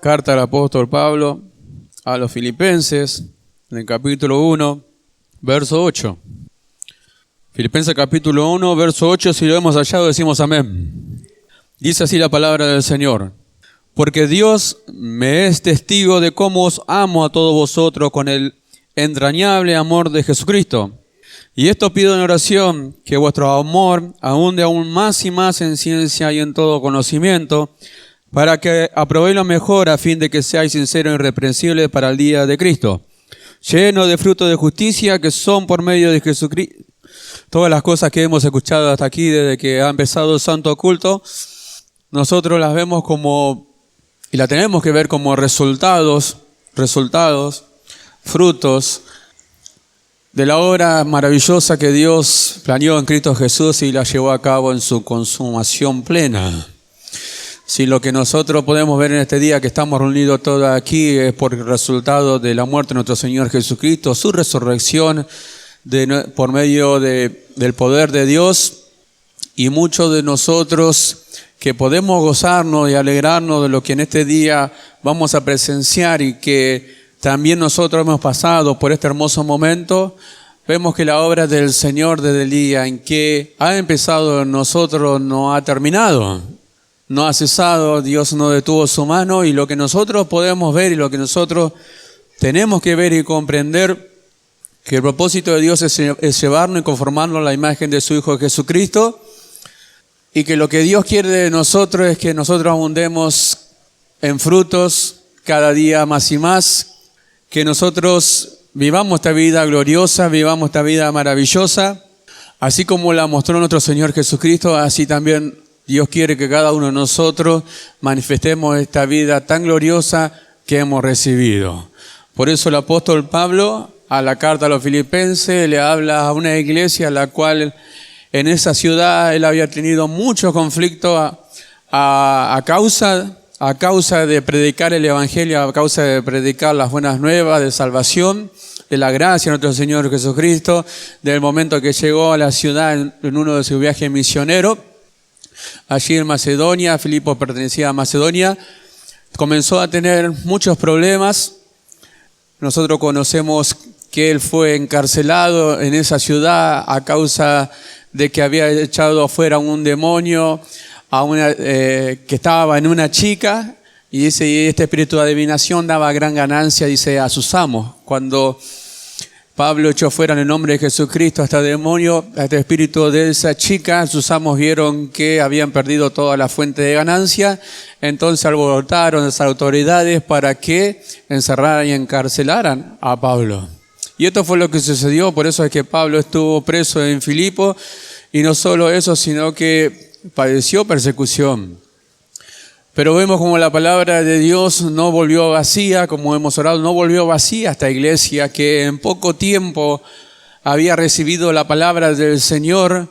Carta del apóstol Pablo a los Filipenses, en el capítulo 1, verso 8. Filipenses capítulo 1, verso 8, si lo hemos hallado decimos amén. Dice así la palabra del Señor. Porque Dios me es testigo de cómo os amo a todos vosotros con el entrañable amor de Jesucristo. Y esto pido en oración, que vuestro amor abunde aún más y más en ciencia y en todo conocimiento, para que aprobéis lo mejor a fin de que seáis sinceros e irreprensibles para el día de Cristo, llenos de frutos de justicia que son por medio de Jesucristo. Todas las cosas que hemos escuchado hasta aquí desde que ha empezado el Santo Culto, nosotros las vemos como, y la tenemos que ver como resultados, frutos de la obra maravillosa que Dios planeó en Cristo Jesús y la llevó a cabo en su consumación plena. Si lo que nosotros podemos ver en este día que estamos reunidos todos aquí es por el resultado de la muerte de nuestro Señor Jesucristo, su resurrección por medio del poder de Dios, y muchos de nosotros que podemos gozarnos y alegrarnos de lo que en este día vamos a presenciar y que también nosotros hemos pasado por este hermoso momento, vemos que la obra del Señor desde el día en que ha empezado en nosotros no ha terminado. No ha cesado, Dios no detuvo su mano, y lo que nosotros podemos ver y lo que nosotros tenemos que ver y comprender, que el propósito de Dios es llevarnos y conformarnos a la imagen de su Hijo Jesucristo, y que lo que Dios quiere de nosotros es que nosotros abundemos en frutos cada día más y más, que nosotros vivamos esta vida gloriosa, vivamos esta vida maravillosa, así como la mostró nuestro Señor Jesucristo, así también Dios quiere que cada uno de nosotros manifestemos esta vida tan gloriosa que hemos recibido. Por eso el apóstol Pablo, a la carta a los Filipenses, le habla a una iglesia a la cual en esa ciudad él había tenido mucho conflicto a causa de predicar el Evangelio, a causa de predicar las buenas nuevas de salvación, de la gracia de nuestro Señor Jesucristo, del momento que llegó a la ciudad en uno de sus viajes misioneros. Allí en Macedonia, Filipo pertenecía a Macedonia, comenzó a tener muchos problemas. Nosotros conocemos que él fue encarcelado en esa ciudad a causa de que había echado afuera un demonio que estaba en una chica, y dice, y este espíritu de adivinación daba gran ganancia, dice, a sus amos. Cuando Pablo echó fuera en el nombre de Jesucristo a este demonio, a este espíritu de esa chica, sus amos vieron que habían perdido toda la fuente de ganancia, entonces alborotaron las autoridades para que encerraran y encarcelaran a Pablo. Y esto fue lo que sucedió, por eso es que Pablo estuvo preso en Filipo, y no solo eso, sino que padeció persecución. Pero vemos como la palabra de Dios no volvió vacía, como hemos orado, no volvió vacía esta iglesia que en poco tiempo había recibido la palabra del Señor,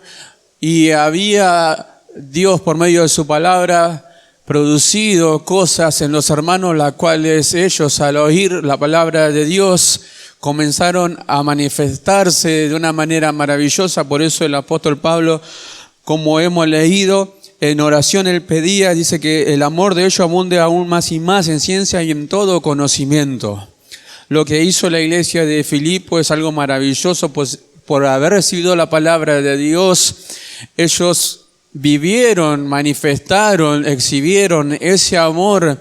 y había Dios por medio de su palabra producido cosas en los hermanos, las cuales ellos al oír la palabra de Dios comenzaron a manifestarse de una manera maravillosa. Por eso el apóstol Pablo, como hemos leído, en oración él pedía, dice que el amor de ellos abunde aún más y más en ciencia y en todo conocimiento. Lo que hizo la iglesia de Filipo es algo maravilloso, pues por haber recibido la palabra de Dios, ellos vivieron, manifestaron, exhibieron ese amor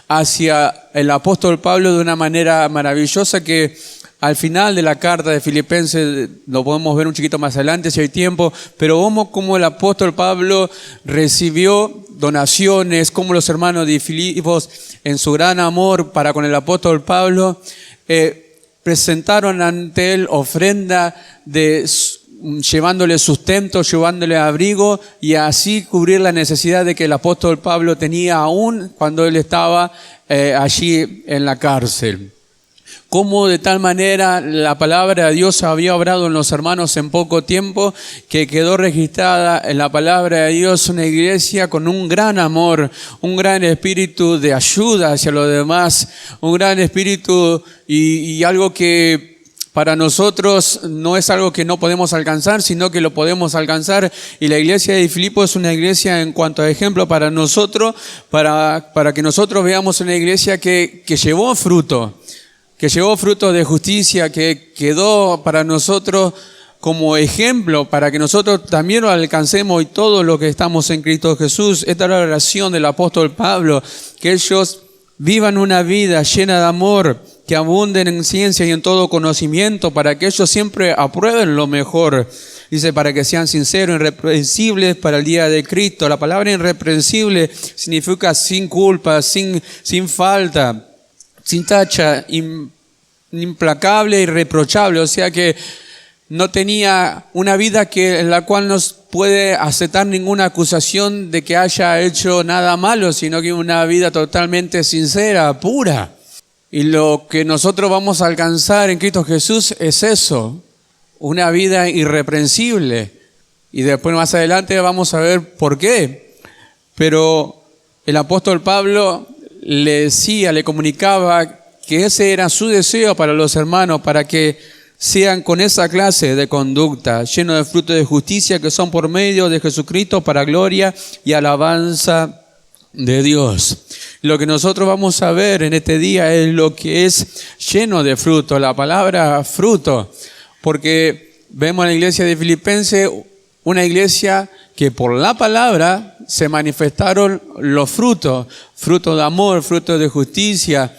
hacia el apóstol Pablo de una manera maravillosa, que al final de la carta de Filipenses, lo podemos ver un chiquito más adelante si hay tiempo, pero vemos cómo el apóstol Pablo recibió donaciones, cómo los hermanos de Filipos, en su gran amor para con el apóstol Pablo, presentaron ante él ofrenda llevándole sustento, llevándole abrigo, y así cubrir la necesidad de que el apóstol Pablo tenía aún cuando él estaba allí en la cárcel. Cómo de tal manera la palabra de Dios había obrado en los hermanos en poco tiempo, que quedó registrada en la palabra de Dios una iglesia con un gran amor, un gran espíritu de ayuda hacia los demás, un gran espíritu y algo que para nosotros no es algo que no podemos alcanzar, sino que lo podemos alcanzar. Y la iglesia de Filipo es una iglesia en cuanto a ejemplo para nosotros, para que nosotros veamos una iglesia que llevó fruto de justicia, que quedó para nosotros como ejemplo, para que nosotros también lo alcancemos y todo lo que estamos en Cristo Jesús. Esta es la oración del apóstol Pablo, que ellos vivan una vida llena de amor, que abunden en ciencia y en todo conocimiento, para que ellos siempre aprueben lo mejor. Dice, para que sean sinceros, irreprensibles para el día de Cristo. La palabra irreprensible significa sin culpa, sin falta, sin tacha, implacable, irreprochable. O sea que no tenía una vida en la cual no puede aceptar ninguna acusación de que haya hecho nada malo, sino que una vida totalmente sincera, pura. Y lo que nosotros vamos a alcanzar en Cristo Jesús es eso, una vida irreprensible. Y después más adelante vamos a ver por qué. Pero el apóstol Pablo le comunicaba que ese era su deseo para los hermanos, para que sean con esa clase de conducta, llenos de frutos de justicia que son por medio de Jesucristo para gloria y alabanza de Dios. Lo que nosotros vamos a ver en este día es lo que es lleno de fruto, la palabra fruto, porque vemos en la iglesia de Filipenses una iglesia que por la palabra se manifestaron los frutos, fruto de amor, fruto de justicia,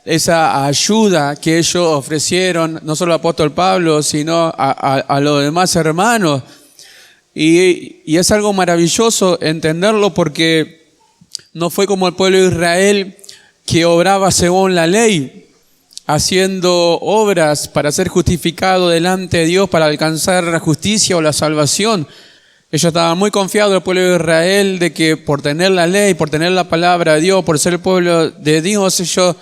esa ayuda que ellos ofrecieron, no solo al apóstol Pablo, sino a los demás hermanos. Y es algo maravilloso entenderlo, porque no fue como el pueblo de Israel que obraba según la ley, haciendo obras para ser justificado delante de Dios, para alcanzar la justicia o la salvación. Ellos estaban muy confiados, el pueblo de Israel, de que por tener la ley, por tener la palabra de Dios, por ser el pueblo de Dios, ellos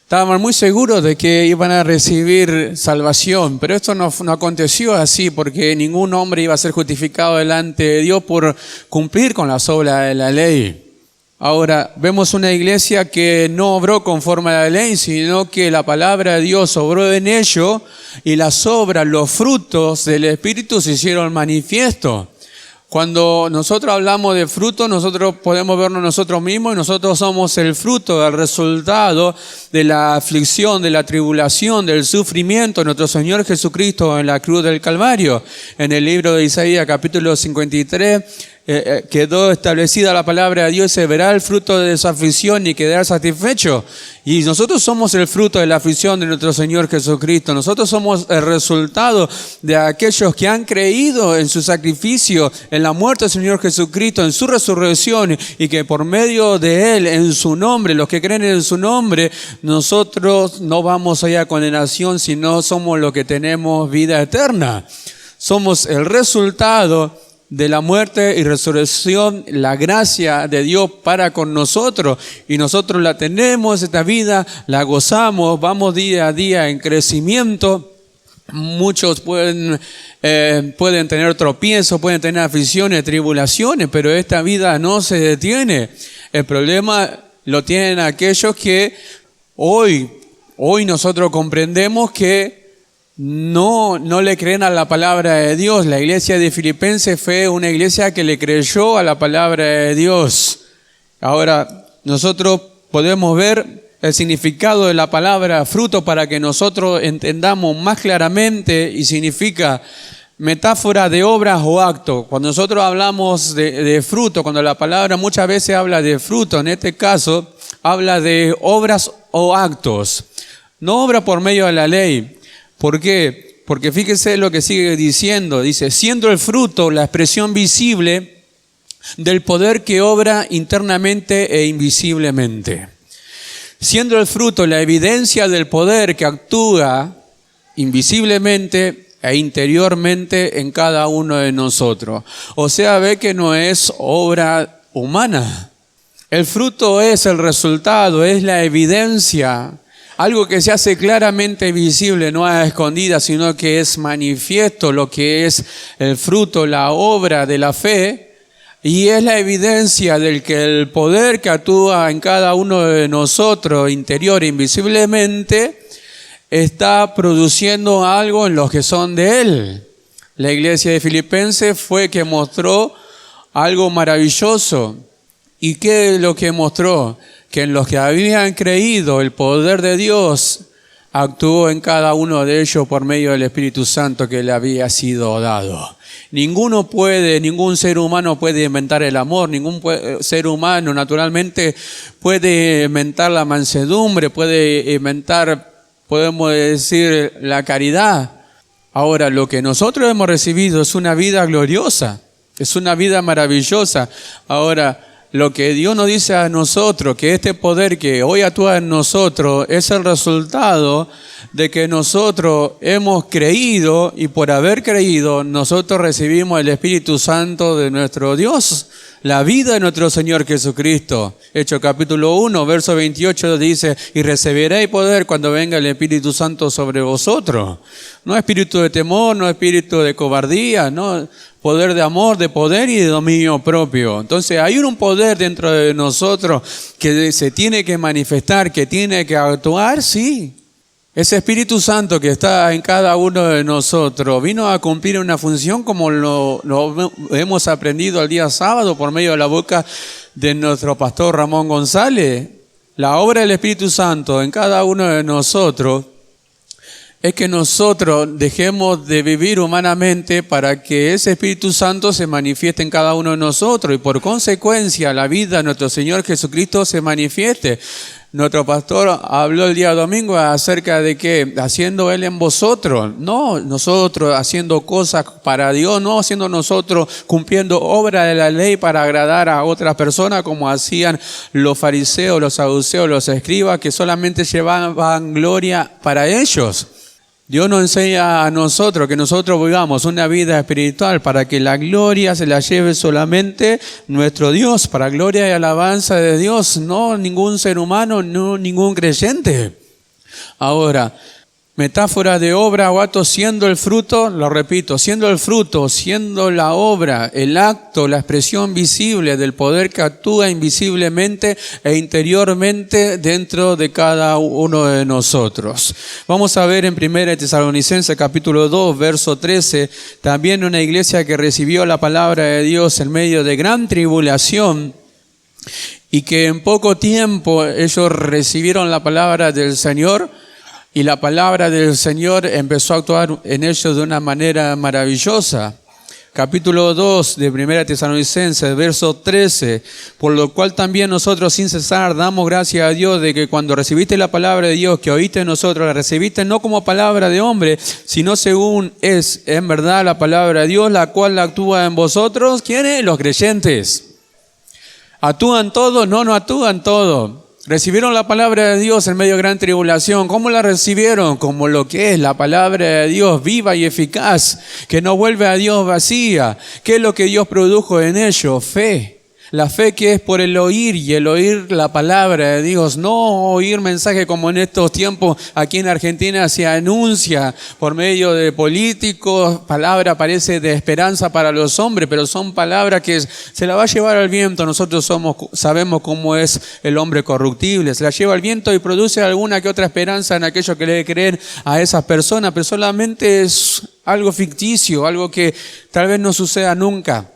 estaban muy seguros de que iban a recibir salvación. Pero esto no aconteció así, porque ningún hombre iba a ser justificado delante de Dios por cumplir con las obras de la ley. Ahora, vemos una iglesia que no obró conforme a la ley, sino que la palabra de Dios obró en ello, y las obras, los frutos del Espíritu se hicieron manifiestos. Cuando nosotros hablamos de fruto, nosotros podemos vernos nosotros mismos, y nosotros somos el fruto, el resultado de la aflicción, de la tribulación, del sufrimiento de nuestro Señor Jesucristo en la cruz del Calvario. En el libro de Isaías, capítulo 53, quedó establecida la palabra de Dios: se verá el fruto de esa aflicción y quedará satisfecho. Y nosotros somos el fruto de la aflicción de nuestro Señor Jesucristo. Nosotros somos el resultado de aquellos que han creído en su sacrificio, en la muerte del Señor Jesucristo, en su resurrección, y que por medio de Él, en su nombre, los que creen en su nombre, nosotros no vamos allá a condenación, sino somos los que tenemos vida eterna. Somos el resultado de la muerte y resurrección, la gracia de Dios para con nosotros, y nosotros la tenemos, esta vida, la gozamos, vamos día a día en crecimiento. Muchos pueden tener tropiezos, pueden tener aflicciones, tribulaciones, pero esta vida no se detiene. El problema lo tienen aquellos que hoy nosotros comprendemos que no le creen a la palabra de Dios. La iglesia de Filipenses fue una iglesia que le creyó a la palabra de Dios. Ahora, nosotros podemos ver el significado de la palabra fruto para que nosotros entendamos más claramente, y significa metáfora de obras o actos. Cuando nosotros hablamos de fruto, cuando la palabra muchas veces habla de fruto, en este caso habla de obras o actos. No obra por medio de la ley. ¿Por qué? Porque fíjese lo que sigue diciendo. Dice, siendo el fruto la expresión visible del poder que obra internamente e invisiblemente. Siendo el fruto la evidencia del poder que actúa invisiblemente e interiormente en cada uno de nosotros. O sea, ve que no es obra humana. El fruto es el resultado, es la evidencia. Algo que se hace claramente visible, no a escondidas, sino que es manifiesto, lo que es el fruto, la obra de la fe, y es la evidencia del que el poder que actúa en cada uno de nosotros, interior e invisiblemente, está produciendo algo en los que son de Él. La iglesia de Filipenses fue que mostró algo maravilloso. ¿Y qué es lo que mostró? Que en los que habían creído el poder de Dios actuó en cada uno de ellos por medio del Espíritu Santo que le había sido dado. Ningún ser humano puede inventar el amor, ningún ser humano naturalmente puede inventar la mansedumbre, puede inventar, podemos decir, la caridad. Ahora, lo que nosotros hemos recibido es una vida gloriosa, es una vida maravillosa. Ahora, lo que Dios nos dice a nosotros, que este poder que hoy actúa en nosotros es el resultado de que nosotros hemos creído y por haber creído nosotros recibimos el Espíritu Santo de nuestro Dios, la vida de nuestro Señor Jesucristo. Hechos capítulo 1, verso 28 dice, y recibiréis poder cuando venga el Espíritu Santo sobre vosotros. No espíritu de temor, no espíritu de cobardía, no poder de amor, de poder y de dominio propio. Entonces hay un poder dentro de nosotros que se tiene que manifestar, que tiene que actuar, sí. Ese Espíritu Santo que está en cada uno de nosotros vino a cumplir una función como lo hemos aprendido el día sábado por medio de la boca de nuestro pastor Ramón González. La obra del Espíritu Santo en cada uno de nosotros es que nosotros dejemos de vivir humanamente para que ese Espíritu Santo se manifieste en cada uno de nosotros y por consecuencia la vida de nuestro Señor Jesucristo se manifieste. Nuestro pastor habló el día domingo acerca de que haciendo Él en vosotros, no nosotros haciendo cosas para Dios, no haciendo nosotros cumpliendo obra de la ley para agradar a otras personas como hacían los fariseos, los saduceos, los escribas que solamente llevaban gloria para ellos. Dios nos enseña a nosotros que nosotros vivamos una vida espiritual para que la gloria se la lleve solamente nuestro Dios, para gloria y alabanza de Dios, no ningún ser humano, no ningún creyente. Ahora, metáfora de obra o acto siendo el fruto, lo repito, siendo el fruto, siendo la obra, el acto, la expresión visible del poder que actúa invisiblemente e interiormente dentro de cada uno de nosotros. Vamos a ver en 1 Tesalonicenses capítulo 2, verso 13, también una iglesia que recibió la palabra de Dios en medio de gran tribulación y que en poco tiempo ellos recibieron la palabra del Señor. Y la palabra del Señor empezó a actuar en ellos de una manera maravillosa. Capítulo 2 de 1 Tesalonicenses, verso 13. Por lo cual también nosotros sin cesar damos gracias a Dios de que cuando recibiste la palabra de Dios que oíste de nosotros, la recibiste no como palabra de hombre, sino según es en verdad la palabra de Dios, la cual actúa en vosotros. ¿Quiénes? Los creyentes. ¿Actúan todos? No actúan todos. Recibieron la palabra de Dios en medio de gran tribulación. ¿Cómo la recibieron? Como lo que es la palabra de Dios, viva y eficaz, que no vuelve a Dios vacía. ¿Qué es lo que Dios produjo en ellos? Fe. La fe que es por el oír y el oír la palabra de Dios, no oír mensajes como en estos tiempos aquí en Argentina se anuncia por medio de políticos, palabra parece de esperanza para los hombres, pero son palabras que se la va a llevar al viento. Nosotros sabemos cómo es el hombre corruptible, se la lleva al viento y produce alguna que otra esperanza en aquello que le creen a esas personas, pero solamente es algo ficticio, algo que tal vez no suceda nunca.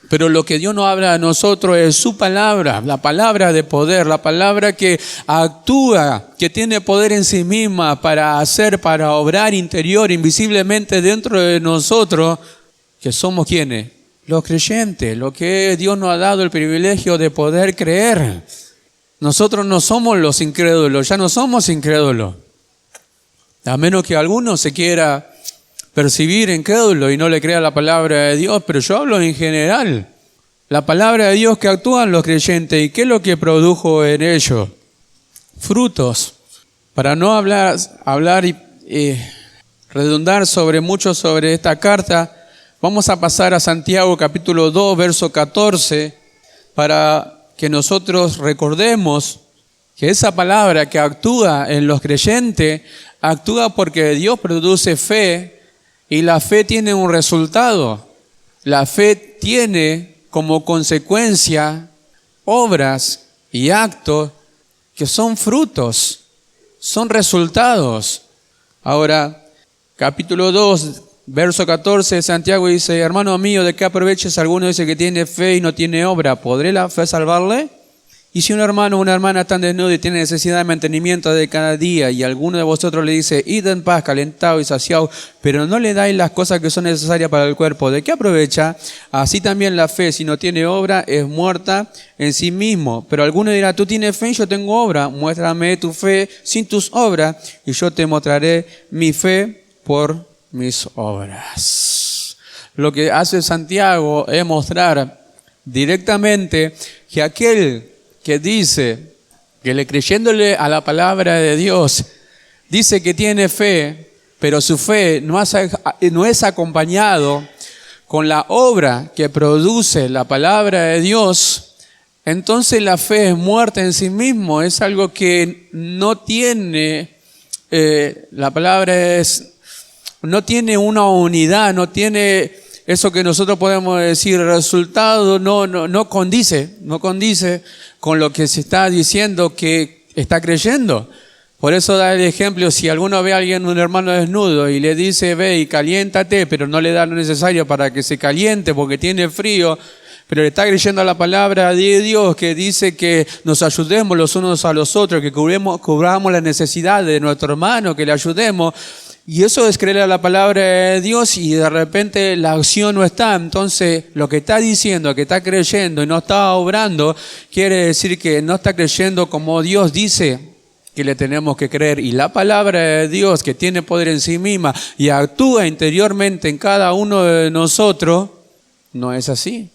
Pero lo que Dios nos habla a nosotros es su palabra, la palabra de poder, la palabra que actúa, que tiene poder en sí misma para hacer, para obrar interior, invisiblemente dentro de nosotros, que somos ¿quiénes? Los creyentes, lo que Dios nos ha dado el privilegio de poder creer. Nosotros no somos los incrédulos, ya no somos incrédulos. A menos que alguno se quiera percibir incrédulo y no le crea la palabra de Dios, pero yo hablo en general. La palabra de Dios que actúan los creyentes, ¿y qué es lo que produjo en ellos? Frutos. Para no hablar y redundar mucho sobre esta carta, vamos a pasar a Santiago capítulo 2, verso 14, para que nosotros recordemos que esa palabra que actúa en los creyentes, actúa porque Dios produce fe. Y la fe tiene un resultado. La fe tiene como consecuencia obras y actos que son frutos, son resultados. Ahora, capítulo 2, verso 14, Santiago dice, hermano mío, ¿de qué aproveches alguno dice que tiene fe y no tiene obra? ¿Podré la fe salvarle? Y si un hermano o una hermana están desnudos y tiene necesidad de mantenimiento de cada día, y alguno de vosotros le dice, id en paz, calentado y saciado, pero no le dais las cosas que son necesarias para el cuerpo, ¿de qué aprovecha? Así también la fe, si no tiene obra, es muerta en sí mismo. Pero alguno dirá, tú tienes fe y yo tengo obra, muéstrame tu fe sin tus obras, y yo te mostraré mi fe por mis obras. Lo que hace Santiago es mostrar directamente que aquel que dice que creyéndole a la palabra de Dios, dice que tiene fe, pero su fe no es acompañado con la obra que produce la palabra de Dios, entonces la fe es muerta en sí mismo, es algo que no tiene, la palabra es, no tiene una unidad, no tiene eso que nosotros podemos decir, el resultado no condice con lo que se está diciendo que está creyendo. Por eso da el ejemplo, si alguno ve a alguien, un hermano desnudo, y le dice, ve y caliéntate, pero no le da lo necesario para que se caliente porque tiene frío, pero le está creyendo a la palabra de Dios que dice que nos ayudemos los unos a los otros, que cubramos la necesidad de nuestro hermano, que le ayudemos. Y eso es creer a la palabra de Dios y de repente la acción no está. Entonces lo que está diciendo, que está creyendo y no está obrando, quiere decir que no está creyendo como Dios dice que le tenemos que creer. Y la palabra de Dios, que tiene poder en sí misma y actúa interiormente en cada uno de nosotros, no es así.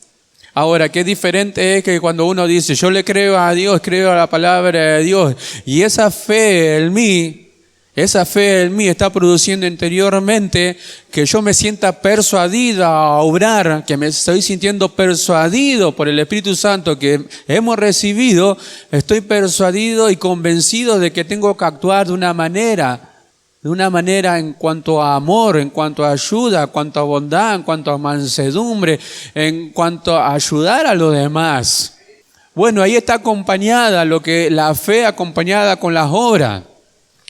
Ahora, qué diferente es que cuando uno dice, yo le creo a Dios, creo a la palabra de Dios, y esa fe en mí está produciendo interiormente que yo me sienta persuadido a obrar, que me estoy sintiendo persuadido por el Espíritu Santo que hemos recibido, estoy persuadido y convencido de que tengo que actuar de una manera en cuanto a amor, en cuanto a ayuda, en cuanto a bondad, en cuanto a mansedumbre, en cuanto a ayudar a los demás. Bueno, ahí está acompañada la fe acompañada con las obras.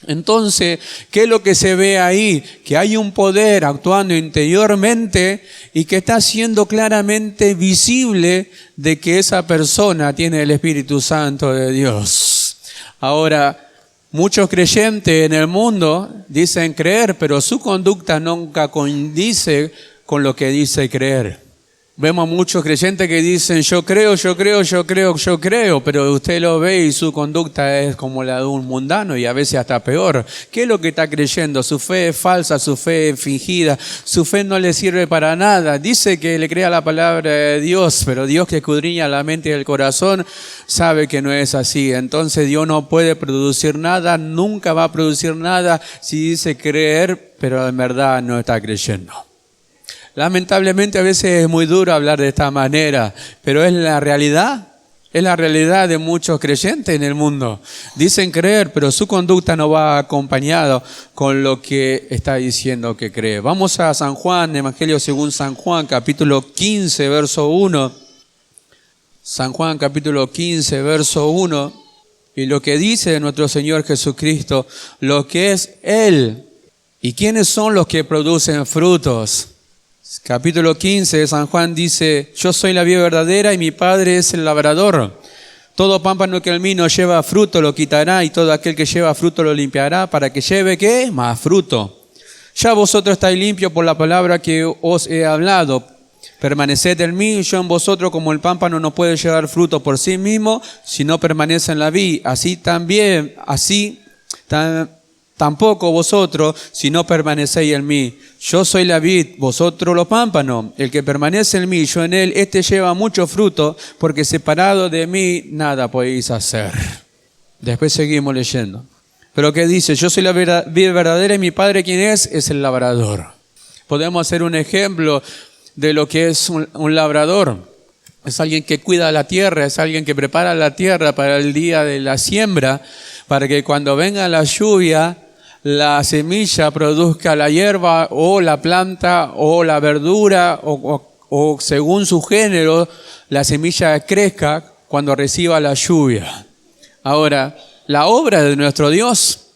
Entonces, ¿qué es lo que se ve ahí? Que hay un poder actuando interiormente y que está siendo claramente visible de que esa persona tiene el Espíritu Santo de Dios. Ahora, muchos creyentes en el mundo dicen creer, pero su conducta nunca condice con lo que dice creer. Vemos muchos creyentes que dicen yo creo, pero usted lo ve y su conducta es como la de un mundano y a veces hasta peor. ¿Qué es lo que está creyendo? Su fe es falsa, su fe es fingida, su fe no le sirve para nada. Dice que le crea la palabra de Dios, pero Dios que escudriña la mente y el corazón sabe que no es así. Entonces Dios no puede producir nada, nunca va a producir nada si dice creer, pero en verdad no está creyendo. Lamentablemente a veces es muy duro hablar de esta manera, pero es la realidad de muchos creyentes en el mundo. Dicen creer, pero su conducta no va acompañada con lo que está diciendo que cree. Vamos a San Juan, Evangelio según San Juan, capítulo 15, verso 1. San Juan, capítulo 15, verso 1. Y lo que dice de nuestro Señor Jesucristo, lo que es Él. ¿Y quiénes son los que producen frutos? Capítulo 15 de San Juan dice, yo soy la vid verdadera y mi Padre es el labrador. Todo pámpano que en mí no lleva fruto lo quitará y todo aquel que lleva fruto lo limpiará para que lleve, ¿qué? Más fruto. Ya vosotros estáis limpios por la palabra que os he hablado. Permaneced en mí y yo en vosotros, como el pámpano no puede llevar fruto por sí mismo si no permanece en la vid. Tampoco vosotros, si no permanecéis en mí. Yo soy la vid, vosotros los pámpanos. El que permanece en mí, yo en él, este lleva mucho fruto, porque separado de mí nada podéis hacer. Después seguimos leyendo. Pero ¿qué dice? Yo soy la vid verdadera y mi Padre, ¿quién es? Es el labrador. Podemos hacer un ejemplo de lo que es un labrador. Es alguien que cuida la tierra, es alguien que prepara la tierra para el día de la siembra, para que cuando venga la lluvia, la semilla produzca la hierba o la planta o la verdura o según su género, la semilla crezca cuando reciba la lluvia. Ahora, la obra de nuestro Dios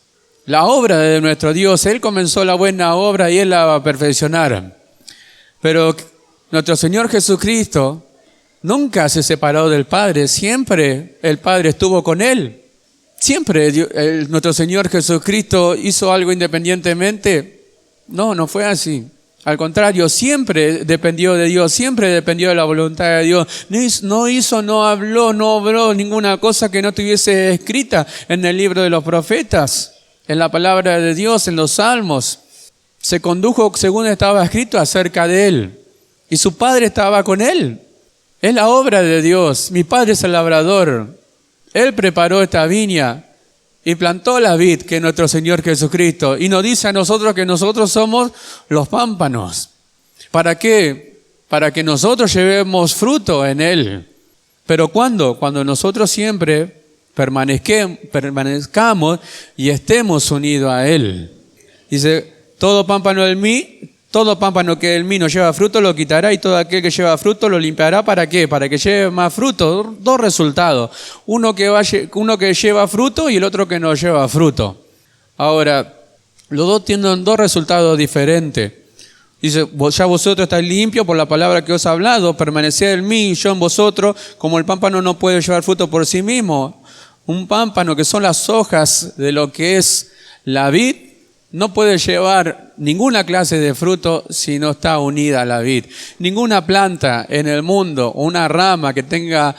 la obra de nuestro Dios. Él comenzó la buena obra y Él la va a perfeccionar. Pero nuestro Señor Jesucristo nunca se separó del Padre. Siempre el Padre estuvo con Él. Siempre nuestro Señor Jesucristo hizo algo independientemente. No fue así. Al contrario, siempre dependió de Dios, siempre dependió de la voluntad de Dios. No habló, no obró ninguna cosa que no estuviese escrita en el libro de los profetas, en la palabra de Dios, en los salmos. Se condujo según estaba escrito acerca de Él. Y su Padre estaba con Él. Es la obra de Dios. Mi Padre es el labrador. Él preparó esta viña y plantó la vid, que es nuestro Señor Jesucristo. Y nos dice a nosotros que nosotros somos los pámpanos. ¿Para qué? Para que nosotros llevemos fruto en Él. ¿Pero cuándo? Cuando nosotros siempre permanezcamos y estemos unidos a Él. Dice, todo pámpano que en mí no lleva fruto lo quitará, y todo aquel que lleva fruto lo limpiará. ¿Para qué? Para que lleve más fruto. Dos resultados. Uno que lleva fruto y el otro que no lleva fruto. Ahora, los dos tienen dos resultados diferentes. Dice, ya vosotros estáis limpios por la palabra que os he hablado, permaneced en mí y yo en vosotros, como el pámpano no puede llevar fruto por sí mismo. Un pámpano, que son las hojas de lo que es la vid, no puede llevar ninguna clase de fruto si no está unida a la vid. Ninguna planta en el mundo, una rama que tenga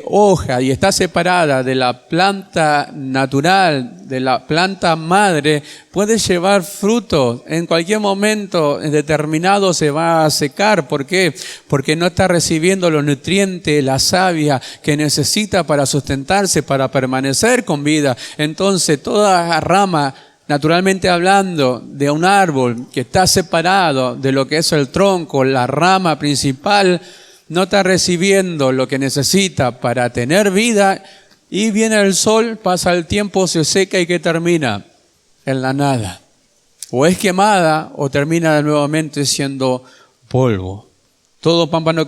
hoja y está separada de la planta natural, de la planta madre, puede llevar fruto. En cualquier momento determinado se va a secar. ¿Por qué? Porque no está recibiendo los nutrientes, la savia que necesita para sustentarse, para permanecer con vida. Entonces toda rama, naturalmente hablando, de un árbol que está separado de lo que es el tronco, la rama principal, no está recibiendo lo que necesita para tener vida, y viene el sol, pasa el tiempo, se seca y ¿qué termina? En la nada. O es quemada o termina nuevamente siendo polvo. Todo pámpano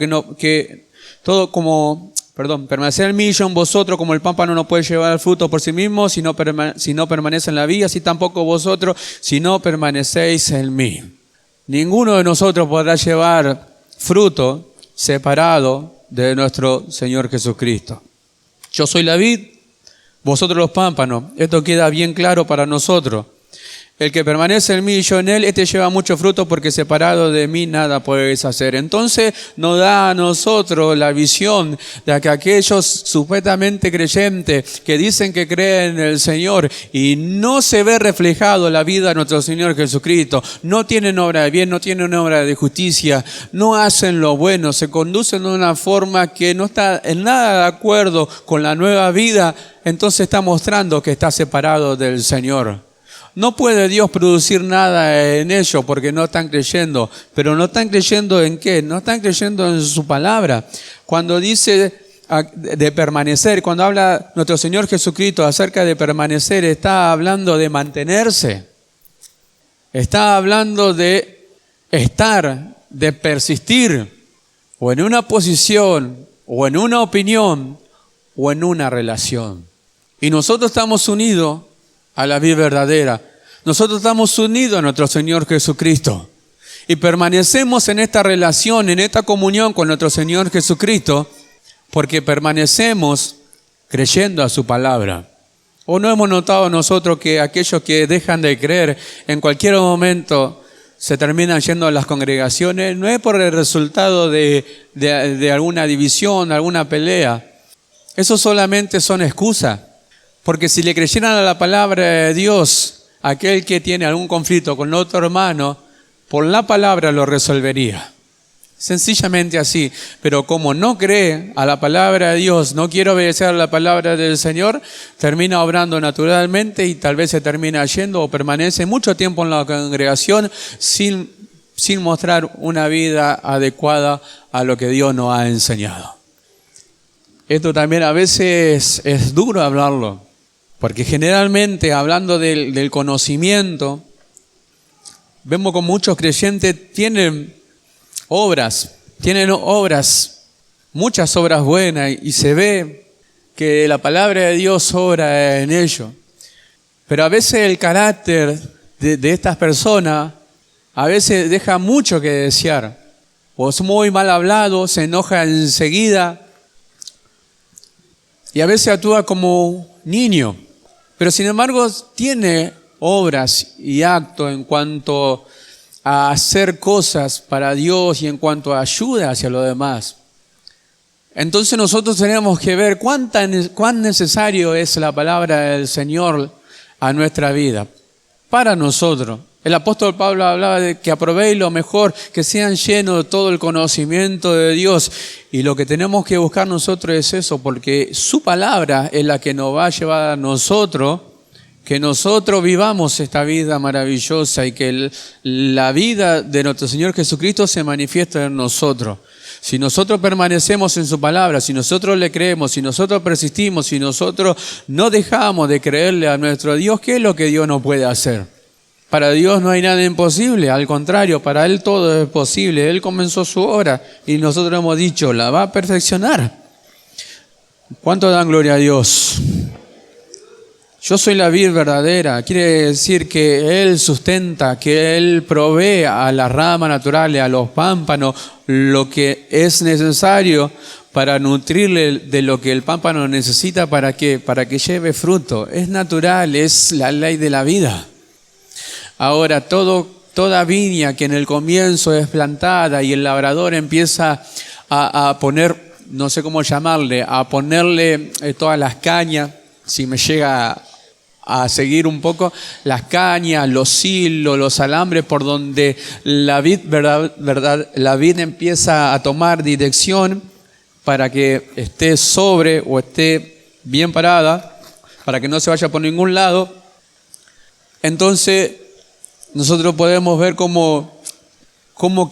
permanecer en mí y yo en vosotros, como el pámpano no puede llevar fruto por sí mismo si no permanece en la vid, así tampoco vosotros si no permanecéis en mí. Ninguno de nosotros podrá llevar fruto separado de nuestro Señor Jesucristo. Yo soy la vid, vosotros los pámpanos. Esto queda bien claro para nosotros. El que permanece en mí y yo en él, este lleva mucho fruto, porque separado de mí nada podéis hacer. Entonces nos da a nosotros la visión de que aquellos supuestamente creyentes que dicen que creen en el Señor y no se ve reflejado la vida de nuestro Señor Jesucristo, no tienen obra de bien, no tienen obra de justicia, no hacen lo bueno, se conducen de una forma que no está en nada de acuerdo con la nueva vida, entonces está mostrando que está separado del Señor. No puede Dios producir nada en ellos porque no están creyendo. ¿Pero no están creyendo en qué? No están creyendo en su palabra. Cuando dice de permanecer, cuando habla nuestro Señor Jesucristo acerca de permanecer, está hablando de mantenerse. Está hablando de estar, de persistir, o en una posición, o en una opinión, o en una relación. Y nosotros estamos unidos a la vida verdadera. Nosotros estamos unidos a nuestro Señor Jesucristo y permanecemos en esta relación, en esta comunión con nuestro Señor Jesucristo, porque permanecemos creyendo a su palabra. ¿O no hemos notado nosotros que aquellos que dejan de creer en cualquier momento se terminan yendo a las congregaciones? No es por el resultado de alguna división, alguna pelea. Eso solamente son excusas. Porque si le creyeran a la palabra de Dios, aquel que tiene algún conflicto con otro hermano, por la palabra lo resolvería. Sencillamente así. Pero como no cree a la palabra de Dios, no quiere obedecer a la palabra del Señor, termina obrando naturalmente y tal vez se termina yendo o permanece mucho tiempo en la congregación sin mostrar una vida adecuada a lo que Dios nos ha enseñado. Esto también a veces es duro hablarlo. Porque generalmente, hablando del conocimiento, vemos como muchos creyentes tienen obras, muchas obras buenas, y se ve que la palabra de Dios obra en ellos. Pero a veces el carácter de estas personas, a veces deja mucho que desear. O es muy mal hablado, se enoja enseguida y a veces actúa como niño. Pero sin embargo tiene obras y actos en cuanto a hacer cosas para Dios y en cuanto a ayuda hacia los demás. Entonces nosotros tenemos que ver cuán necesario es la palabra del Señor a nuestra vida, para nosotros. El apóstol Pablo hablaba de que aprobéis lo mejor, que sean llenos de todo el conocimiento de Dios. Y lo que tenemos que buscar nosotros es eso, porque su palabra es la que nos va a llevar a nosotros, que nosotros vivamos esta vida maravillosa y que la vida de nuestro Señor Jesucristo se manifiesta en nosotros. Si nosotros permanecemos en su palabra, si nosotros le creemos, si nosotros persistimos, si nosotros no dejamos de creerle a nuestro Dios, ¿qué es lo que Dios no puede hacer? Para Dios no hay nada imposible, al contrario, para Él todo es posible. Él comenzó su obra y nosotros hemos dicho, la va a perfeccionar. ¿Cuánto dan gloria a Dios? Yo soy la vid verdadera, quiere decir que Él sustenta, que Él provee a las ramas naturales, a los pámpanos, lo que es necesario para nutrirle de lo que el pámpano necesita para que lleve fruto. Es natural, es la ley de la vida. Ahora, toda viña que en el comienzo es plantada y el labrador empieza a poner, no sé cómo llamarle, a ponerle todas las cañas, si me llega a seguir un poco, las cañas, los hilos, los alambres por donde la vid, la vid empieza a tomar dirección para que esté sobre o esté bien parada, para que no se vaya por ningún lado. Entonces, nosotros podemos ver cómo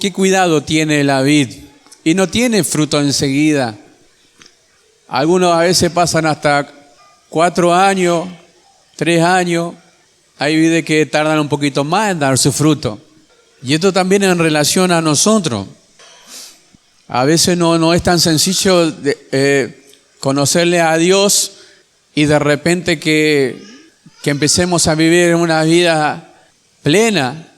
qué cuidado tiene la vid y no tiene fruto enseguida. Algunos a veces pasan hasta 4 años, 3 años, hay vides que tardan un poquito más en dar su fruto. Y esto también en relación a nosotros. A veces no es tan sencillo conocerle a Dios y de repente que empecemos a vivir una vida plena,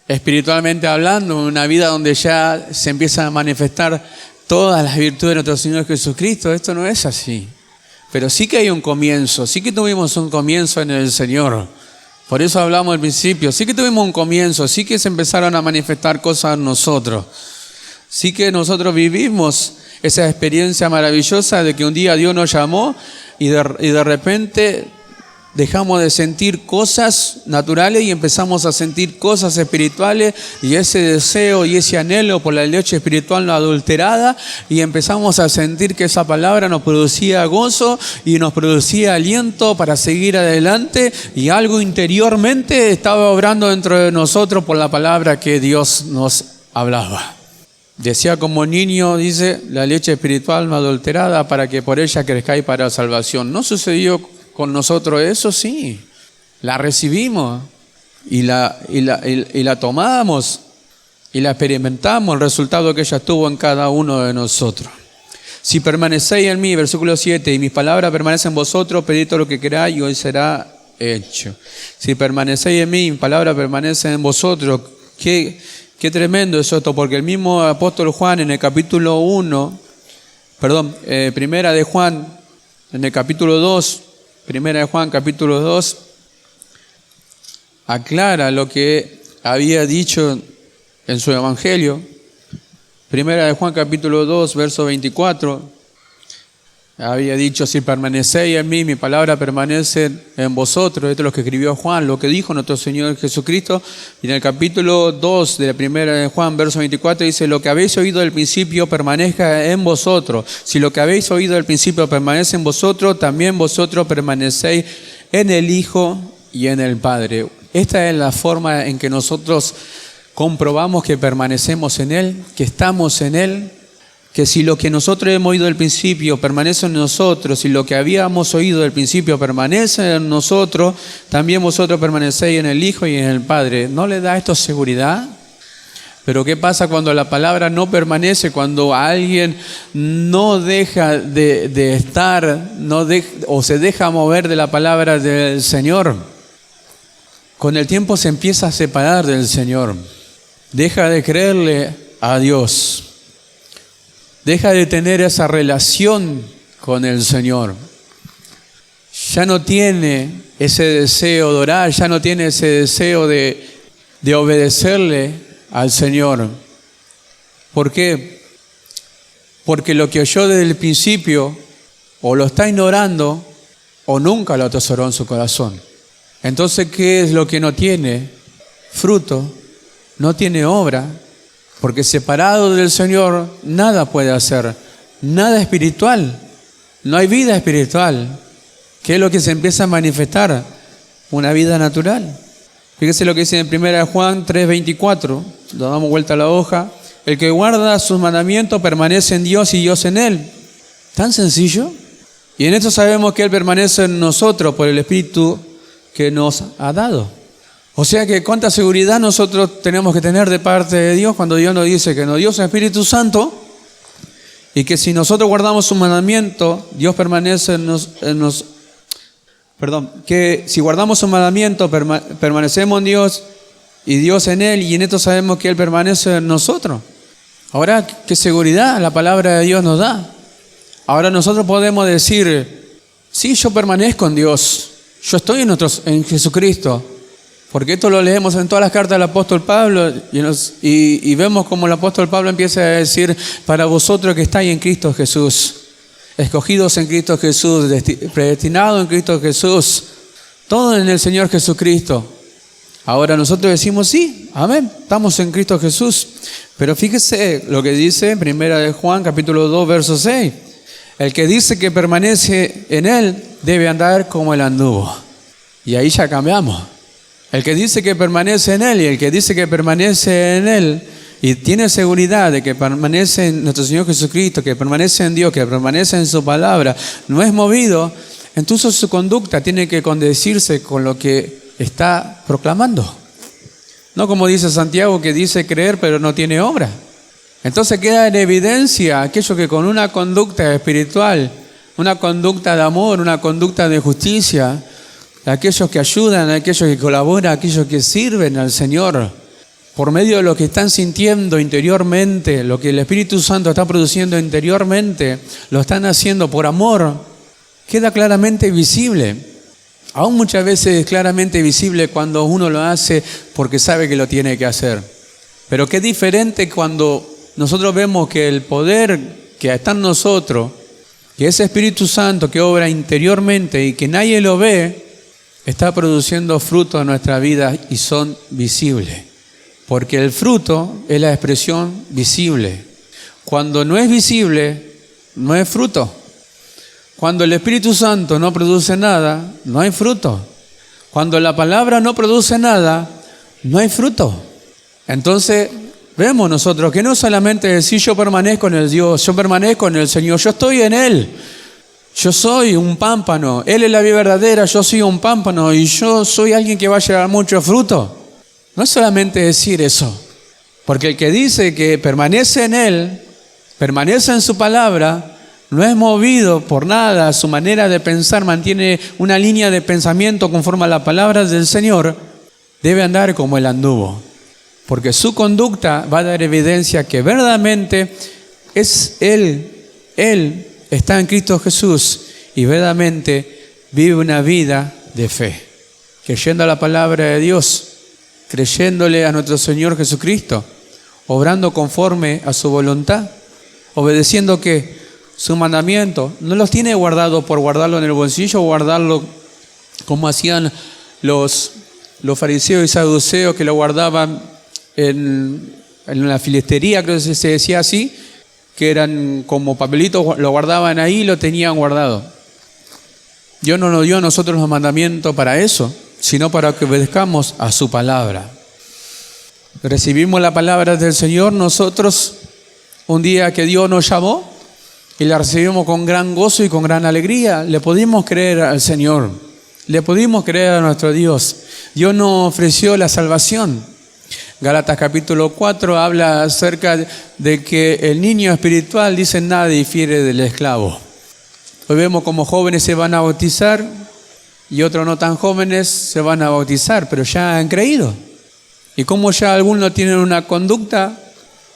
espiritualmente hablando, una vida donde ya se empiezan a manifestar todas las virtudes de nuestro Señor Jesucristo. Esto no es así. Pero sí que hay un comienzo, sí que tuvimos un comienzo en el Señor. Por eso hablamos al principio, sí que tuvimos un comienzo, sí que se empezaron a manifestar cosas en nosotros. Sí que nosotros vivimos esa experiencia maravillosa de que un día Dios nos llamó y de repente dejamos de sentir cosas naturales y empezamos a sentir cosas espirituales, y ese deseo y ese anhelo por la leche espiritual no adulterada, y empezamos a sentir que esa palabra nos producía gozo y nos producía aliento para seguir adelante, y algo interiormente estaba obrando dentro de nosotros por la palabra que Dios nos hablaba. Decía como niño, dice, la leche espiritual no adulterada para que por ella crezcáis para salvación. ¿No sucedió con nosotros eso? Sí, la recibimos y la tomamos y la experimentamos, el resultado que ella tuvo en cada uno de nosotros. Si permanecéis en mí, versículo 7, y mis palabras permanecen en vosotros, pedid todo lo que queráis y hoy será hecho. Si permanecéis en mí, mis palabras permanecen en vosotros. Qué tremendo es esto, porque el mismo apóstol Juan en el capítulo 1, primera de Juan, en el capítulo 2, primera de Juan, capítulo 2, aclara lo que había dicho en su evangelio. Primera de Juan, capítulo 2, verso 24, había dicho, si permanecéis en mí, mi palabra permanece en vosotros. Esto es lo que escribió Juan, lo que dijo nuestro Señor Jesucristo. Y en el capítulo 2 de la primera de Juan, verso 24, dice, lo que habéis oído del principio permanezca en vosotros. Si lo que habéis oído del principio permanece en vosotros, también vosotros permanecéis en el Hijo y en el Padre. Esta es la forma en que nosotros comprobamos que permanecemos en Él, que estamos en Él. Que si lo que nosotros hemos oído del principio permanece en nosotros, si lo que habíamos oído del principio permanece en nosotros, también vosotros permanecéis en el Hijo y en el Padre. ¿No le da esto seguridad? Pero ¿qué pasa cuando la palabra no permanece? Cuando alguien no deja de estar, o se deja mover de la palabra del Señor. con el tiempo se empieza a separar del Señor. Deja de creerle a Dios. Deja de tener esa relación con el Señor. Ya no tiene ese deseo de orar, ya no tiene ese deseo de obedecerle al Señor. ¿Por qué? Porque lo que oyó desde el principio o lo está ignorando o nunca lo atesoró en su corazón. Entonces, ¿qué es lo que no tiene? Fruto, no tiene obra, porque separado del Señor nada puede hacer, nada espiritual, no hay vida espiritual. ¿Qué es lo que se empieza a manifestar? Una vida natural. Fíjese lo que dice en 1 Juan 3:24, lo damos vuelta a la hoja. El que guarda sus mandamientos permanece en Dios y Dios en él. ¿Tan sencillo? Y en esto sabemos que Él permanece en nosotros por el Espíritu que nos ha dado. O sea que cuánta seguridad nosotros tenemos que tener de parte de Dios cuando Dios nos dice que nos dio su Espíritu Santo y que si nosotros guardamos su mandamiento, Dios permanece en nosotros. Que si guardamos su mandamiento, permanecemos en Dios y Dios en Él, y en esto sabemos que Él permanece en nosotros. Ahora, qué seguridad la palabra de Dios nos da. Ahora nosotros podemos decir, sí, yo permanezco en Dios, yo estoy en Jesucristo, porque esto lo leemos en todas las cartas del apóstol Pablo y vemos como el apóstol Pablo empieza a decir, para vosotros que estáis en Cristo Jesús, escogidos en Cristo Jesús, predestinados en Cristo Jesús, todo en el Señor Jesucristo. Ahora nosotros decimos sí, amén, estamos en Cristo Jesús. Pero fíjese lo que dice en 1 Juan capítulo 2 verso 6. El que dice que permanece en Él debe andar como Él anduvo. Y ahí ya cambiamos. El que dice que permanece en Él y el que dice que permanece en Él y tiene seguridad de que permanece en nuestro Señor Jesucristo, que permanece en Dios, que permanece en su palabra, no es movido, entonces su conducta tiene que condecirse con lo que está proclamando. No como dice Santiago, que dice creer pero no tiene obra. Entonces queda en evidencia aquello que con una conducta espiritual, una conducta de amor, una conducta de justicia, aquellos que ayudan, aquellos que colaboran, aquellos que sirven al Señor, por medio de lo que están sintiendo interiormente, lo que el Espíritu Santo está produciendo interiormente, lo están haciendo por amor, queda claramente visible. Aún muchas veces es claramente visible cuando uno lo hace porque sabe que lo tiene que hacer. Pero qué diferente cuando nosotros vemos que el poder que está en nosotros, que ese Espíritu Santo que obra interiormente y que nadie lo ve, está produciendo frutos en nuestra vida y son visibles. Porque el fruto es la expresión visible. Cuando no es visible, no es fruto. Cuando el Espíritu Santo no produce nada, no hay fruto. Cuando la palabra no produce nada, no hay fruto. Entonces, vemos nosotros que no solamente decir yo permanezco en el Dios, yo permanezco en el Señor, yo estoy en Él. Yo soy un pámpano, Él es la vida verdadera, yo soy un pámpano y yo soy alguien que va a llevar mucho fruto. No es solamente decir eso, porque el que dice que permanece en Él, permanece en su palabra, no es movido por nada, su manera de pensar mantiene una línea de pensamiento conforme a las palabras del Señor, debe andar como Él anduvo, porque su conducta va a dar evidencia que verdaderamente es Él está en Cristo Jesús y verdaderamente vive una vida de fe, creyendo a la palabra de Dios, creyéndole a nuestro Señor Jesucristo, obrando conforme a su voluntad, obedeciendo que su mandamiento no los tiene guardados por guardarlo en el bolsillo o guardarlo como hacían los fariseos y saduceos que lo guardaban en la filistería, creo que se decía así, que eran como papelitos, lo guardaban ahí y lo tenían guardado. Dios no nos dio a nosotros los mandamientos para eso, sino para que obedezcamos a su palabra. Recibimos la palabra del Señor nosotros un día que Dios nos llamó y la recibimos con gran gozo y con gran alegría. Le pudimos creer al Señor, le pudimos creer a nuestro Dios. Dios nos ofreció la salvación. Gálatas capítulo 4 habla acerca de que el niño espiritual, dice, nada difiere del esclavo. Hoy vemos como jóvenes se van a bautizar y otros no tan jóvenes se van a bautizar, pero ya han creído. Y como ya algunos tienen una conducta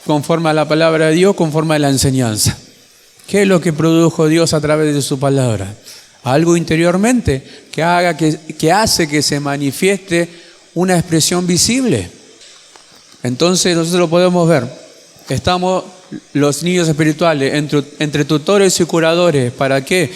conforme a la palabra de Dios, conforme a la enseñanza. ¿Qué es lo que produjo Dios a través de su palabra? Algo interiormente que hace que se manifieste una expresión visible. Entonces nosotros lo podemos ver. Estamos los niños espirituales entre tutores y curadores. ¿Para qué?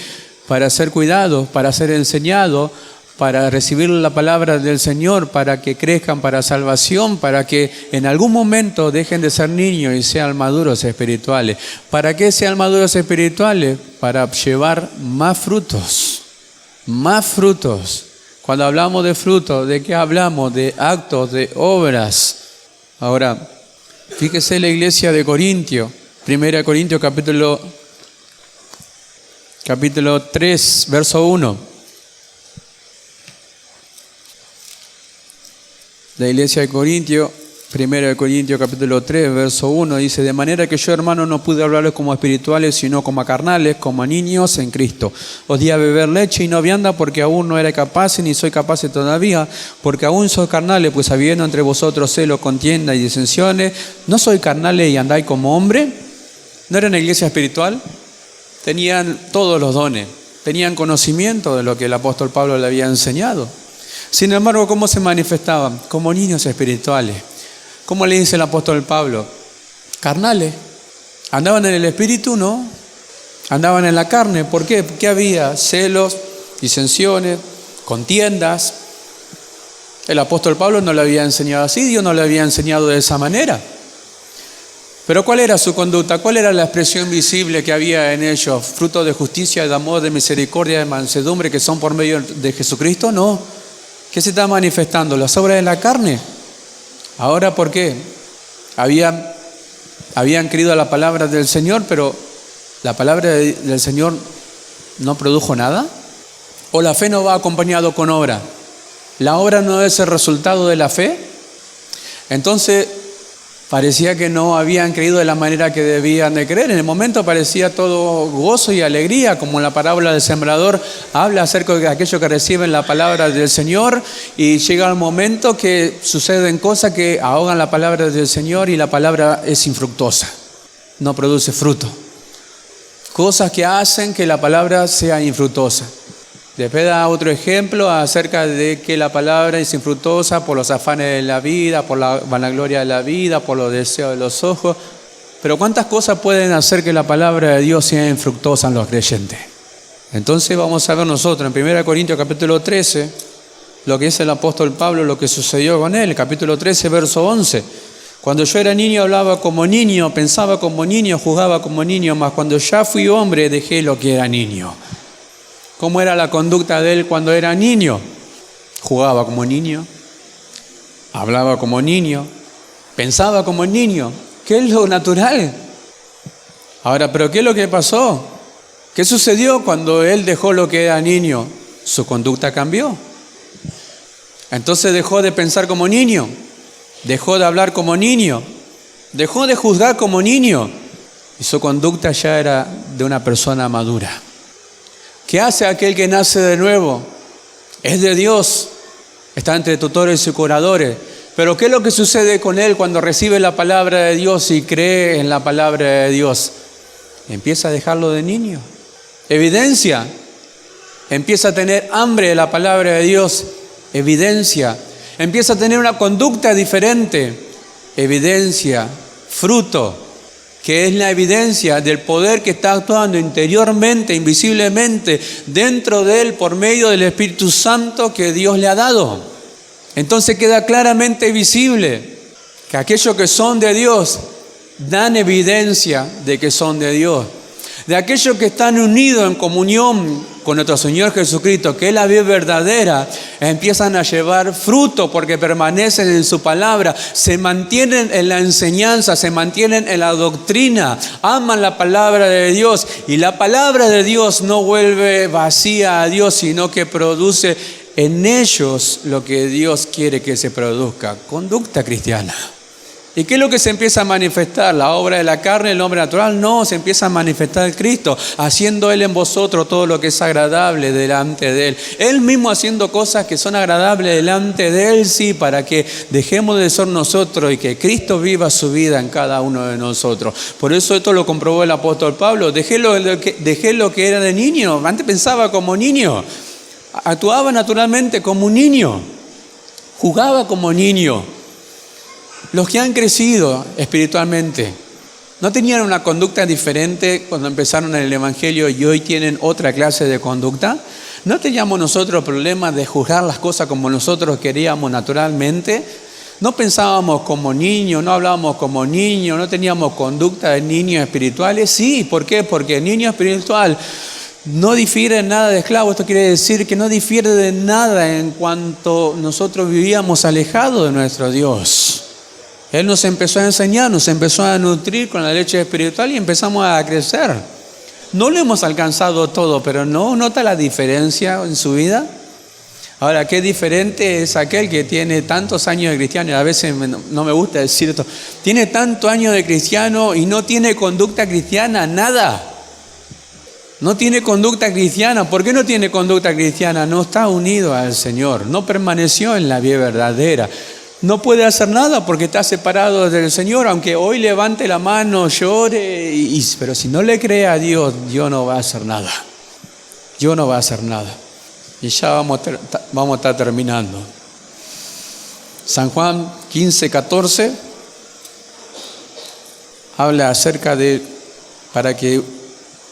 Para ser cuidados, para ser enseñados, para recibir la palabra del Señor, para que crezcan para salvación, para que en algún momento dejen de ser niños y sean maduros espirituales. ¿Para qué sean maduros espirituales? Para llevar más frutos, más frutos. Cuando hablamos de frutos, ¿de qué hablamos? De actos, de obras. Ahora, fíjese la iglesia de Corintio, 1 Corintios capítulo 3, verso 1. La iglesia de Corintio, 1 Corintios capítulo 3, verso 1, dice: de manera que yo, hermano, no pude hablarles como espirituales, sino como a carnales, como a niños en Cristo. Os di a beber leche y no vianda, porque aún no era capaz, ni soy capaz todavía, porque aún sois carnales, pues habiendo entre vosotros celos, contienda y disensiones, ¿no sois carnales y andáis como hombre? ¿No era una iglesia espiritual? Tenían todos los dones, tenían conocimiento de lo que el apóstol Pablo le había enseñado. Sin embargo, ¿cómo se manifestaban? Como niños espirituales. ¿Cómo le dice el apóstol Pablo? Carnales. Andaban en el espíritu, ¿no? Andaban en la carne. ¿Por qué? Porque había celos, disensiones, contiendas. El apóstol Pablo no le había enseñado así, Dios no le había enseñado de esa manera. Pero ¿cuál era su conducta? ¿Cuál era la expresión visible que había en ellos? ¿Fruto de justicia, de amor, de misericordia, de mansedumbre, que son por medio de Jesucristo? No. ¿Qué se está manifestando? ¿Las obras de la carne? Ahora, ¿por qué? Habían creído a la palabra del Señor, pero ¿la palabra del Señor no produjo nada? ¿O la fe no va acompañado con obra? ¿La obra no es el resultado de la fe? Entonces, parecía que no habían creído de la manera que debían de creer. En el momento parecía todo gozo y alegría, como la parábola del sembrador habla acerca de aquellos que reciben la palabra del Señor, y llega el momento que suceden cosas que ahogan la palabra del Señor y la palabra es infructuosa, no produce fruto. Cosas que hacen que la palabra sea infructuosa. Después da otro ejemplo acerca de que la palabra es infructuosa por los afanes de la vida, por la vanagloria de la vida, por los deseos de los ojos. Pero ¿cuántas cosas pueden hacer que la palabra de Dios sea infructuosa en los creyentes? Entonces vamos a ver nosotros en 1 Corintios capítulo 13, lo que dice el apóstol Pablo, lo que sucedió con él. Capítulo 13, verso 11. Cuando yo era niño hablaba como niño, pensaba como niño, juzgaba como niño, mas cuando ya fui hombre dejé lo que era niño. ¿Cómo era la conducta de él cuando era niño? Jugaba como niño, hablaba como niño, pensaba como niño. ¿Qué es lo natural? Ahora, ¿pero qué es lo que pasó? ¿Qué sucedió cuando él dejó lo que era niño? Su conducta cambió. Entonces dejó de pensar como niño, dejó de hablar como niño, dejó de juzgar como niño, y su conducta ya era de una persona madura. ¿Qué hace aquel que nace de nuevo? Es de Dios, está entre tutores y curadores. Pero ¿qué es lo que sucede con él cuando recibe la palabra de Dios y cree en la palabra de Dios? Empieza a dejarlo de niño. Evidencia. Empieza a tener hambre de la palabra de Dios. Evidencia. Empieza a tener una conducta diferente. Evidencia. Fruto. Que es la evidencia del poder que está actuando interiormente, invisiblemente, dentro de él por medio del Espíritu Santo que Dios le ha dado. Entonces queda claramente visible que aquellos que son de Dios dan evidencia de que son de Dios. De aquellos que están unidos en comunión con nuestro Señor Jesucristo, que es la vida verdadera, empiezan a llevar fruto porque permanecen en su palabra, se mantienen en la enseñanza, se mantienen en la doctrina, aman la palabra de Dios, y la palabra de Dios no vuelve vacía a Dios, sino que produce en ellos lo que Dios quiere que se produzca, conducta cristiana. ¿Y qué es lo que se empieza a manifestar? ¿La obra de la carne, el hombre natural? No, se empieza a manifestar Cristo, haciendo Él en vosotros todo lo que es agradable delante de Él. Él mismo haciendo cosas que son agradables delante de Él, sí, para que dejemos de ser nosotros y que Cristo viva su vida en cada uno de nosotros. Por eso esto lo comprobó el apóstol Pablo. Dejé lo que era de niño. Antes pensaba como niño, actuaba naturalmente como un niño, jugaba como niño. Los que han crecido espiritualmente no tenían una conducta diferente cuando empezaron en el Evangelio y hoy tienen otra clase de conducta. ¿No teníamos nosotros problemas de juzgar las cosas como nosotros queríamos naturalmente? No pensábamos como niños, no hablábamos como niños, no teníamos conducta de niños espirituales. Sí, ¿por qué? Porque el niño espiritual no difiere en nada de esclavo. Esto quiere decir que no difiere de nada en cuanto nosotros vivíamos alejados de nuestro Dios. Él nos empezó a enseñar, nos empezó a nutrir con la leche espiritual y empezamos a crecer. No lo hemos alcanzado todo, pero ¿no nota la diferencia en su vida? Ahora, qué diferente es aquel que tiene tantos años de cristiano, y a veces no me gusta decir esto, tiene tantos años de cristiano y no tiene conducta cristiana, nada. No tiene conducta cristiana. ¿Por qué no tiene conducta cristiana? No está unido al Señor, no permaneció en la vida verdadera. No puede hacer nada porque está separado del Señor, aunque hoy levante la mano, llore, pero si no le cree a Dios, Dios no va a hacer nada. Dios no va a hacer nada. Y ya vamos a estar terminando. San Juan 15:14 habla acerca de,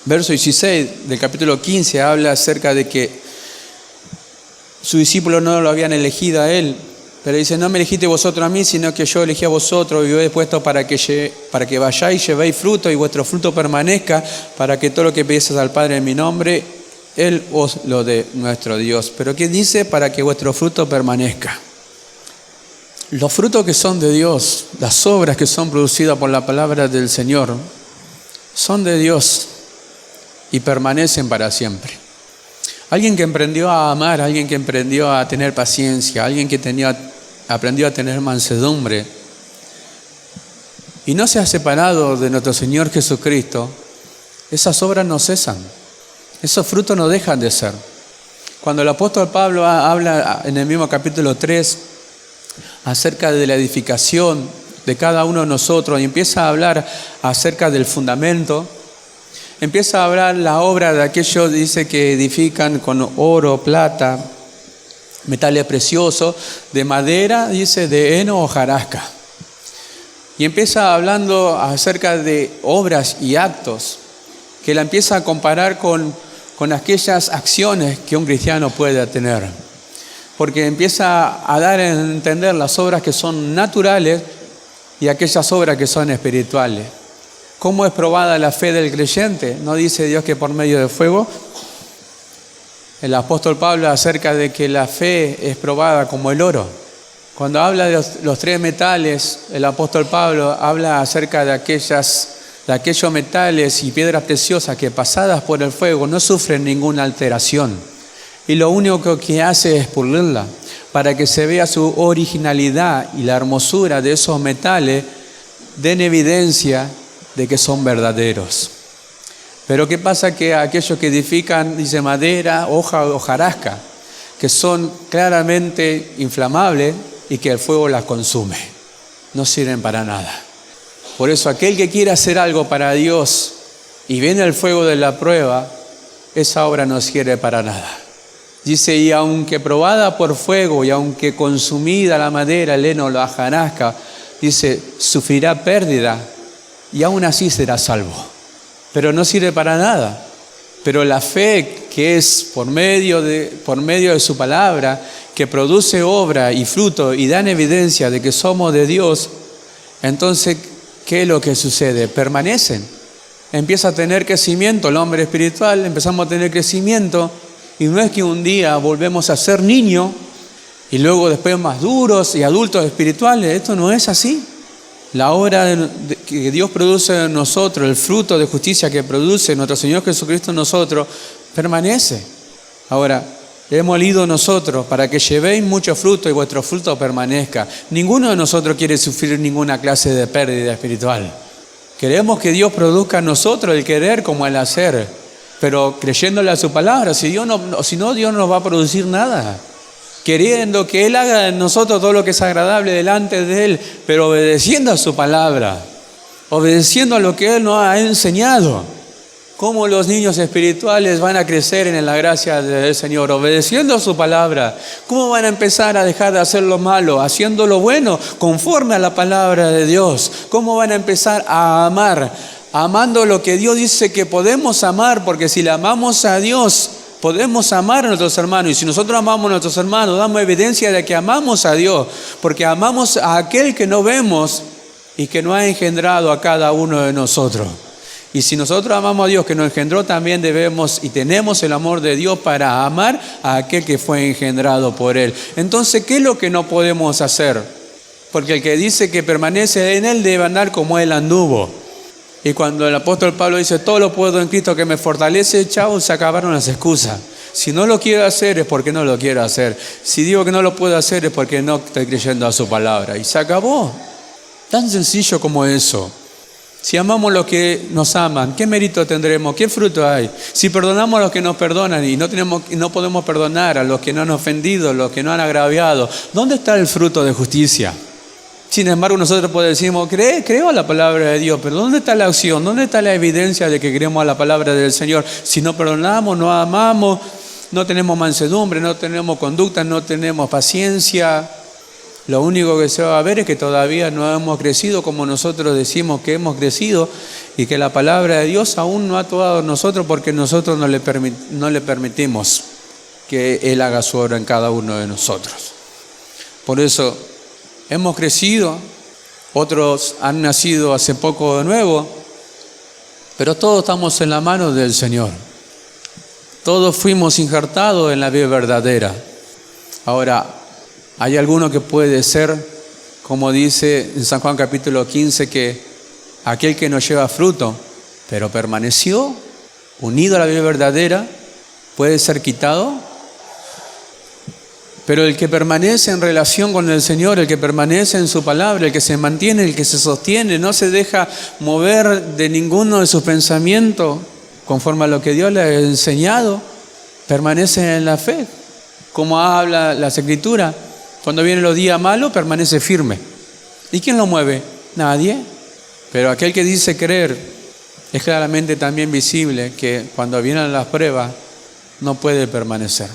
verso 16 del capítulo 15 habla acerca de que sus discípulos no lo habían elegido a Él. Pero dice, no me elegiste vosotros a mí, sino que yo elegí a vosotros y os he puesto para que vayáis y llevéis fruto y vuestro fruto permanezca, para que todo lo que pidáis al Padre en mi nombre, Él os lo dé, nuestro Dios. Pero ¿qué dice? Para que vuestro fruto permanezca. Los frutos que son de Dios, las obras que son producidas por la palabra del Señor, son de Dios y permanecen para siempre. Alguien que emprendió a amar, alguien que emprendió a tener paciencia, alguien que aprendió a tener mansedumbre y no se ha separado de nuestro Señor Jesucristo, esas obras no cesan, esos frutos no dejan de ser. Cuando el apóstol Pablo habla en el mismo capítulo 3 acerca de la edificación de cada uno de nosotros y empieza a hablar acerca del fundamento, empieza a hablar la obra de aquellos, dice, que edifican con oro, plata, metales preciosos, de madera, dice, de heno o hojarasca. Y empieza hablando acerca de obras y actos, que la empieza a comparar con aquellas acciones que un cristiano puede tener. Porque empieza a dar a entender las obras que son naturales y aquellas obras que son espirituales. ¿Cómo es probada la fe del creyente? ¿No dice Dios que por medio de fuego? El apóstol Pablo acerca de que la fe es probada como el oro. Cuando habla de los tres metales, el apóstol Pablo habla acerca de aquellos metales y piedras preciosas que pasadas por el fuego no sufren ninguna alteración. Y lo único que hace es pulirla para que se vea su originalidad y la hermosura de esos metales den evidencia de que son verdaderos. Pero ¿qué pasa? Que aquellos que edifican, dice, madera, hoja o hojarasca, que son claramente inflamables y que el fuego las consume, no sirven para nada. Por eso aquel que quiere hacer algo para Dios y viene el fuego de la prueba, esa obra no sirve para nada. Dice, y aunque probada por fuego y aunque consumida la madera, el heno o la hojarasca, dice, sufrirá pérdida y aún así será salvo. Pero no sirve para nada. Pero la fe que es por medio de su palabra, que produce obra y fruto y dan evidencia de que somos de Dios, entonces, ¿qué es lo que sucede? Permanecen. Empieza a tener crecimiento el hombre espiritual, empezamos a tener crecimiento y no es que un día volvemos a ser niños y luego después más duros y adultos espirituales. Esto no es así. La obra que Dios produce en nosotros, el fruto de justicia que produce nuestro Señor Jesucristo en nosotros, permanece. Ahora, hemos leído nosotros, para que llevéis mucho fruto y vuestro fruto permanezca. Ninguno de nosotros quiere sufrir ninguna clase de pérdida espiritual. Queremos que Dios produzca en nosotros el querer como el hacer, pero creyéndole a su palabra. Si no, Dios no nos va a producir nada. Queriendo que Él haga en nosotros todo lo que es agradable delante de Él, pero obedeciendo a su palabra, obedeciendo a lo que Él nos ha enseñado. ¿Cómo los niños espirituales van a crecer en la gracia del Señor? Obedeciendo a su palabra. ¿Cómo van a empezar a dejar de hacer lo malo? Haciendo lo bueno conforme a la palabra de Dios. ¿Cómo van a empezar a amar? Amando lo que Dios dice que podemos amar, porque si le amamos a Dios, podemos amar a nuestros hermanos. Y si nosotros amamos a nuestros hermanos, damos evidencia de que amamos a Dios, porque amamos a aquel que no vemos y que nos ha engendrado a cada uno de nosotros. Y si nosotros amamos a Dios que nos engendró, también debemos y tenemos el amor de Dios para amar a aquel que fue engendrado por Él. Entonces, ¿qué es lo que no podemos hacer? Porque el que dice que permanece en Él debe andar como Él anduvo. Y cuando el apóstol Pablo dice, todo lo puedo en Cristo que me fortalece, chao, se acabaron las excusas. Si no lo quiero hacer es porque no lo quiero hacer. Si digo que no lo puedo hacer es porque no estoy creyendo a su palabra. Y se acabó. Tan sencillo como eso. Si amamos a los que nos aman, ¿qué mérito tendremos? ¿Qué fruto hay? Si perdonamos a los que nos perdonan y no podemos perdonar a los que nos han ofendido, a los que nos han agraviado, ¿dónde está el fruto de justicia? Sin embargo, nosotros decimos, creo a la palabra de Dios, pero ¿dónde está la acción? ¿Dónde está la evidencia de que creemos a la palabra del Señor? Si no perdonamos, no amamos, no tenemos mansedumbre, no tenemos conducta, no tenemos paciencia. Lo único que se va a ver es que todavía no hemos crecido como nosotros decimos que hemos crecido y que la palabra de Dios aún no ha actuado en nosotros porque nosotros no le permitimos que Él haga su obra en cada uno de nosotros. Por eso hemos crecido, otros han nacido hace poco de nuevo, pero todos estamos en la mano del Señor. Todos fuimos injertados en la vida verdadera. Ahora, hay alguno que puede ser, como dice en San Juan capítulo 15, que aquel que no lleva fruto, pero permaneció unido a la vida verdadera, puede ser quitado. Pero el que permanece en relación con el Señor, el que permanece en su palabra, el que se mantiene, el que se sostiene, no se deja mover de ninguno de sus pensamientos conforme a lo que Dios le ha enseñado, permanece en la fe. Como habla las Escrituras, cuando vienen los días malos, permanece firme. ¿Y quién lo mueve? Nadie. Pero aquel que dice creer, es claramente también visible que cuando vienen las pruebas, no puede permanecer.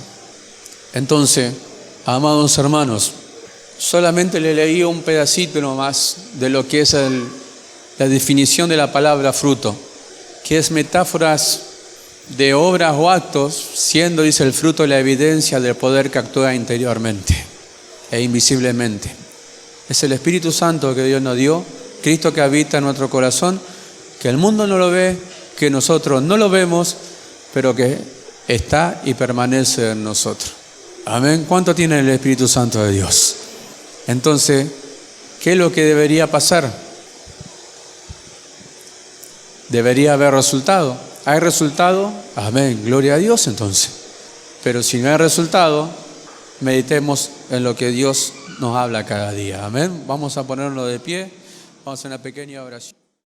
Entonces, amados hermanos, solamente le leí un pedacito nomás de lo que es la definición de la palabra fruto, que es metáforas de obras o actos, siendo, dice, el fruto la evidencia del poder que actúa interiormente e invisiblemente. Es el Espíritu Santo que Dios nos dio, Cristo que habita en nuestro corazón, que el mundo no lo ve, que nosotros no lo vemos, pero que está y permanece en nosotros. Amén. ¿Cuánto tiene el Espíritu Santo de Dios? Entonces, ¿qué es lo que debería pasar? Debería haber resultado. ¿Hay resultado? Amén. Gloria a Dios entonces. Pero si no hay resultado, meditemos en lo que Dios nos habla cada día. Amén. Vamos a ponernos de pie. Vamos a hacer una pequeña oración.